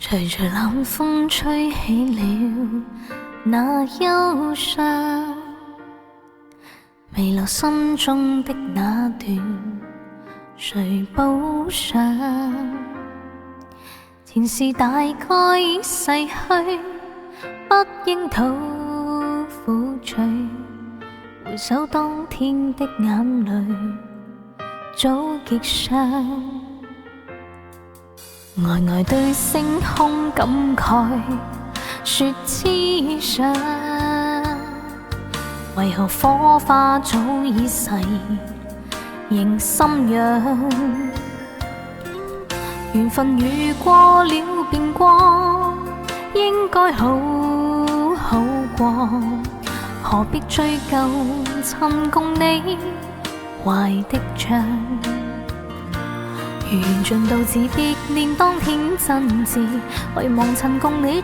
隨着冷風吹起了那憂傷，未留心中的那段誰補償？前事大概已逝去，不應討苦罪，回首當天的眼淚早極傷，呆呆對星空感慨說痴想，為何火花早已逝仍心癢？緣分遇過了便過，應該好好過，何必追究曾共你懷的悵？如緣盡到自別年當天真摯，遺忘曾共你